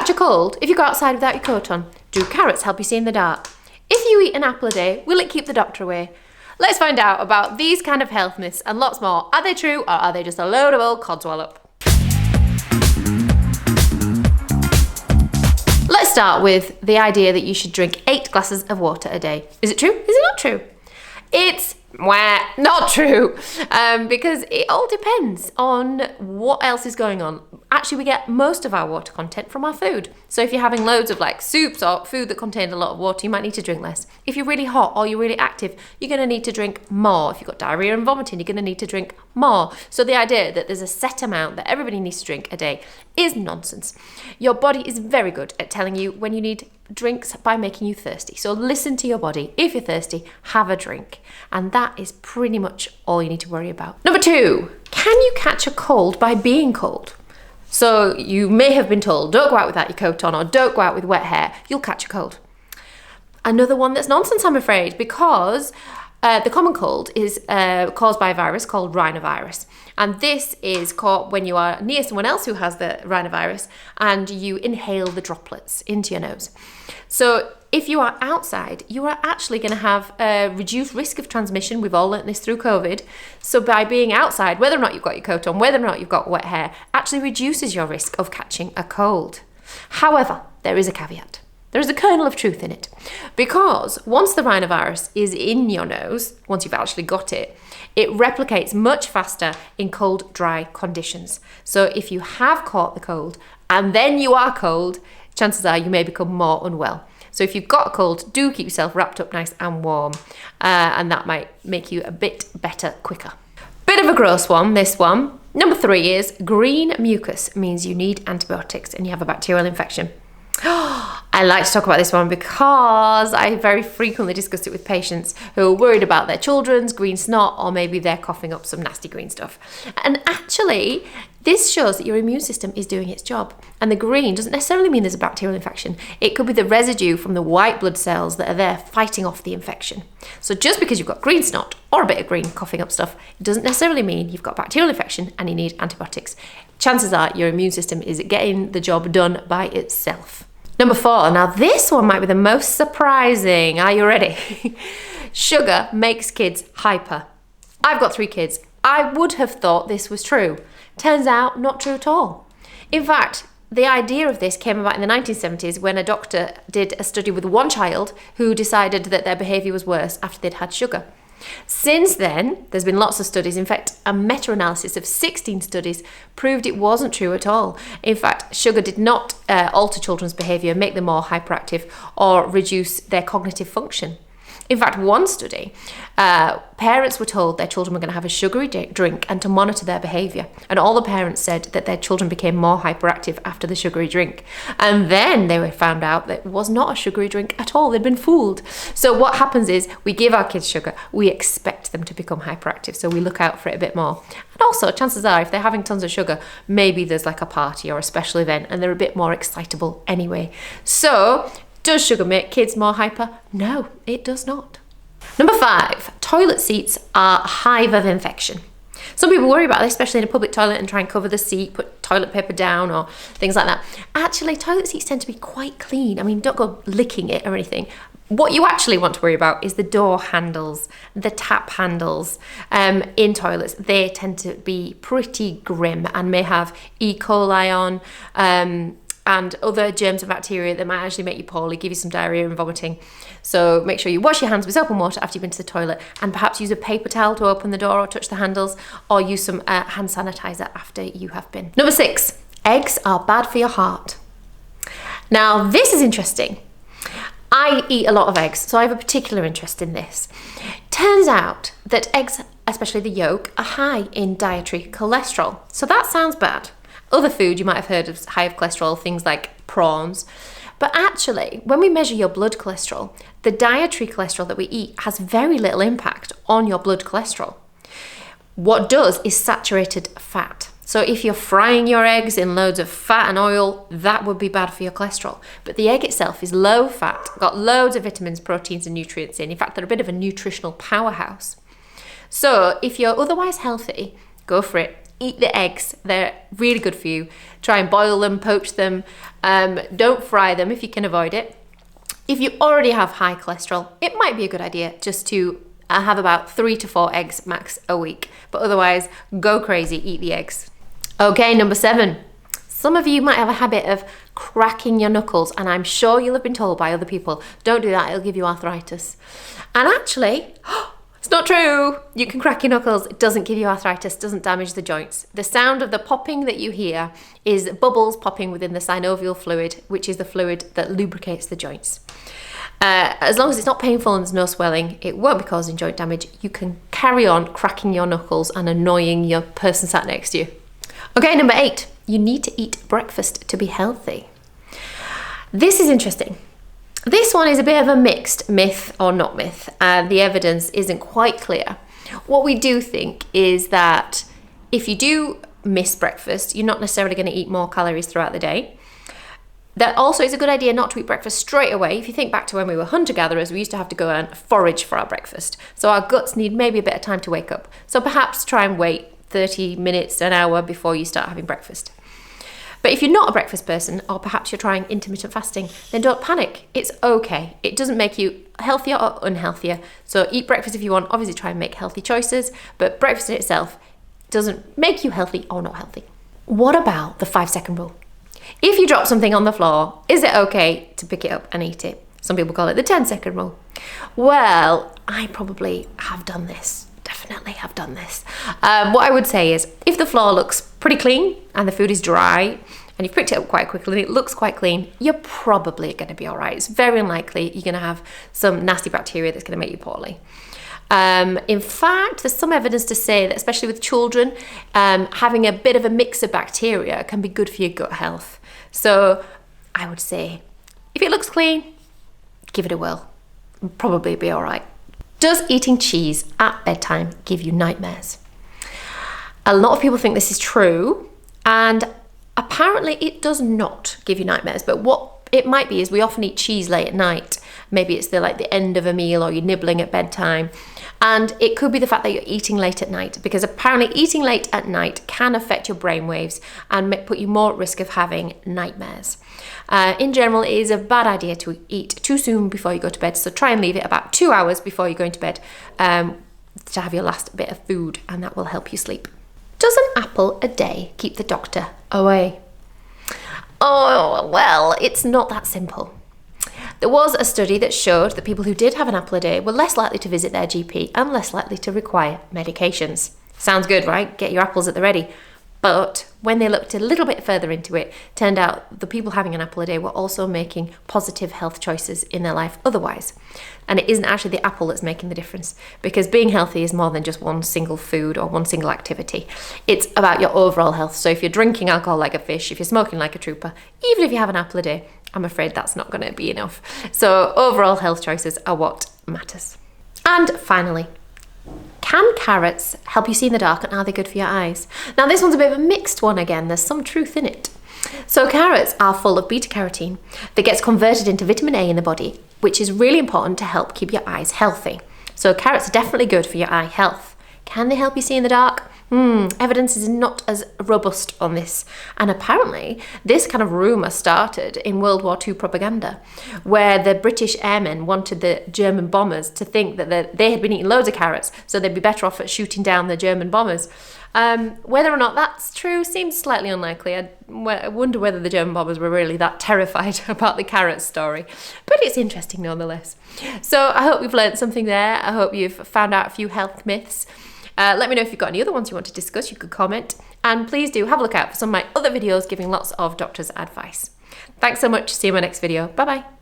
catch a cold if you go outside without your coat on? Do carrots help you see in the dark? If you eat an apple a day, will it keep the doctor away? Let's find out about these kind of health myths and lots more. Are they true or are they just a load of old codswallop? Let's start with the idea that you should drink 8 glasses of water a day. Is it true? Is it not true? It's not true, because it all depends on what else is going on. Actually, we get most of our water content from our food. So if you're having loads of like soups or food that contain a lot of water, you might need to drink less. If you're really hot or you're really active, you're going to need to drink more. If you've got diarrhea and vomiting, you're going to need to drink more. So the idea that there's a set amount that everybody needs to drink a day is nonsense. Your body is very good at telling you when you need drinks by making you thirsty. So listen to your body. If you're thirsty, have a drink. And that is pretty much all you need to worry about. Number 2, can you catch a cold by being cold? So you may have been told, don't go out without your coat on or don't go out with wet hair, you'll catch a cold. Another one that's nonsense, I'm afraid, because the common cold is caused by a virus called rhinovirus. And this is caught when you are near someone else who has the rhinovirus and you inhale the droplets into your nose. So if you are outside, you are actually going to have a reduced risk of transmission. We've all learnt this through COVID. So by being outside, whether or not you've got your coat on, whether or not you've got wet hair, actually reduces your risk of catching a cold. However, there is a caveat. There is a kernel of truth in it. Because once the rhinovirus is in your nose, once you've actually got it, it replicates much faster in cold, dry conditions. So if you have caught the cold and then you are cold, chances are you may become more unwell. So if you've got a cold, do keep yourself wrapped up nice and warm, and that might make you a bit better quicker. Bit of a gross one, this one. Number 3 is green mucus means you need antibiotics and you have a bacterial infection. I like to talk about this one because I very frequently discuss it with patients who are worried about their children's green snot, or maybe they're coughing up some nasty green stuff. And actually, this shows that your immune system is doing its job. And the green doesn't necessarily mean there's a bacterial infection. It could be the residue from the white blood cells that are there fighting off the infection. So just because you've got green snot or a bit of green coughing up stuff, it doesn't necessarily mean you've got bacterial infection and you need antibiotics. Chances are your immune system is getting the job done by itself. Number 4, now this one might be the most surprising. Are you ready? Sugar makes kids hyper. I've got 3 kids. I would have thought this was true. Turns out, not true at all. In fact, the idea of this came about in the 1970s when a doctor did a study with one child who decided that their behaviour was worse after they'd had sugar. Since then, there's been lots of studies. In fact, a meta-analysis of 16 studies proved it wasn't true at all. In fact, sugar did not alter children's behaviour, make them more hyperactive, or reduce their cognitive function. In fact, one study, parents were told their children were going to have a sugary drink and to monitor their behaviour. And all the parents said that their children became more hyperactive after the sugary drink. And then they found out that it was not a sugary drink at all. They'd been fooled. So what happens is we give our kids sugar. We expect them to become hyperactive. So we look out for it a bit more. And also, chances are, if they're having tons of sugar, maybe there's like a party or a special event and they're a bit more excitable anyway. So, does sugar make kids more hyper? No, it does not. Number 5, toilet seats are a hive of infection. Some people worry about this, especially in a public toilet, and try and cover the seat, put toilet paper down or things like that. Actually, toilet seats tend to be quite clean. I mean, don't go licking it or anything. What you actually want to worry about is the door handles, the tap handles in toilets. They tend to be pretty grim and may have E. coli on, and other germs and bacteria that might actually make you poorly, give you some diarrhea and vomiting. So make sure you wash your hands with soap and water after you've been to the toilet, and perhaps use a paper towel to open the door or touch the handles, or use some hand sanitizer after you have been. Number 6, eggs are bad for your heart. Now this is interesting. I eat a lot of eggs, so I have a particular interest in this. Turns out that eggs, especially the yolk, are high in dietary cholesterol. So that sounds bad. Other food you might have heard of high of cholesterol, things like prawns. But actually, when we measure your blood cholesterol, the dietary cholesterol that we eat has very little impact on your blood cholesterol. What does is saturated fat. So if you're frying your eggs in loads of fat and oil, that would be bad for your cholesterol. But the egg itself is low fat, got loads of vitamins, proteins and nutrients in. In fact, they're a bit of a nutritional powerhouse. So if you're otherwise healthy, go for it. eat the eggs. They're really good for you. Try and boil them, poach them. Don't fry them if you can avoid it. If you already have high cholesterol, it might be a good idea just to have about 3 to 4 eggs max a week. But otherwise, go crazy, eat the eggs. Okay, number 7. Some of you might have a habit of cracking your knuckles, and I'm sure you'll have been told by other people, don't do that, it'll give you arthritis. And actually, it's not true. You can crack your knuckles, it doesn't give you arthritis, doesn't damage the joints. The sound of the popping that you hear is bubbles popping within the synovial fluid, which is the fluid that lubricates the joints. As long as it's not painful and there's no swelling, it won't be causing joint damage. You can carry on cracking your knuckles and annoying your person sat next to you. Okay, number 8. You need to eat breakfast to be healthy. This is interesting. This one is a bit of a mixed myth or not myth. The evidence isn't quite clear. What we do think is that if you do miss breakfast, you're not necessarily going to eat more calories throughout the day. That also is a good idea not to eat breakfast straight away. If you think back to when we were hunter-gatherers, we used to have to go and forage for our breakfast. So our guts need maybe a bit of time to wake up. So perhaps try and wait 30 minutes, an hour before you start having breakfast. But if you're not a breakfast person, or perhaps you're trying intermittent fasting, then don't panic. It's okay. It doesn't make you healthier or unhealthier. So eat breakfast if you want. Obviously try and make healthy choices, but breakfast in itself doesn't make you healthy or not healthy. What about the 5-second rule? If you drop something on the floor, is it okay to pick it up and eat it? Some people call it the 10-second rule. Well, I probably have done this. Definitely have done this. What I would say is, if the floor looks pretty clean and the food is dry and you've picked it up quite quickly and it looks quite clean, you're probably going to be all right. It's very unlikely you're going to have some nasty bacteria that's going to make you poorly. In fact, there's some evidence to say that, especially with children, having a bit of a mix of bacteria can be good for your gut health. So I would say, if it looks clean, give it a whirl. Probably be all right. Does eating cheese at bedtime give you nightmares? A lot of people think this is true, and apparently it does not give you nightmares. But what it might be is we often eat cheese late at night. Maybe it's the end of a meal, or you're nibbling at bedtime. And it could be the fact that you're eating late at night, because apparently eating late at night can affect your brain waves and put you more at risk of having nightmares. In general, it is a bad idea to eat too soon before you go to bed, so try and leave it about 2 hours before you're going to bed to have your last bit of food, and that will help you sleep. Does an apple a day keep the doctor away? Oh, well, it's not that simple. There was a study that showed that people who did have an apple a day were less likely to visit their GP and less likely to require medications. Sounds good, right? Get your apples at the ready. But when they looked a little bit further into it, turned out the people having an apple a day were also making positive health choices in their life otherwise. And it isn't actually the apple that's making the difference, because being healthy is more than just one single food or one single activity. It's about your overall health. So if you're drinking alcohol like a fish, if you're smoking like a trooper, even if you have an apple a day, I'm afraid that's not going to be enough. So overall health choices are what matters. And finally, can carrots help you see in the dark, and are they good for your eyes? Now this one's a bit of a mixed one again. There's some truth in it. So carrots are full of beta carotene that gets converted into vitamin A in the body, which is really important to help keep your eyes healthy. So carrots are definitely good for your eye health. Can they help you see in the dark? Evidence is not as robust on this. And apparently this kind of rumour started in World War II propaganda, where the British airmen wanted the German bombers to think that they had been eating loads of carrots, so they'd be better off at shooting down the German bombers. Whether or not that's true seems slightly unlikely. I wonder whether the German bombers were really that terrified about the carrot story. But it's interesting nonetheless. So I hope you've learned something there. I hope you've found out a few health myths. Let me know if you've got any other ones you want to discuss. You could comment. And please do have a look out for some of my other videos giving lots of doctor's advice. Thanks so much. See you in my next video. Bye-bye.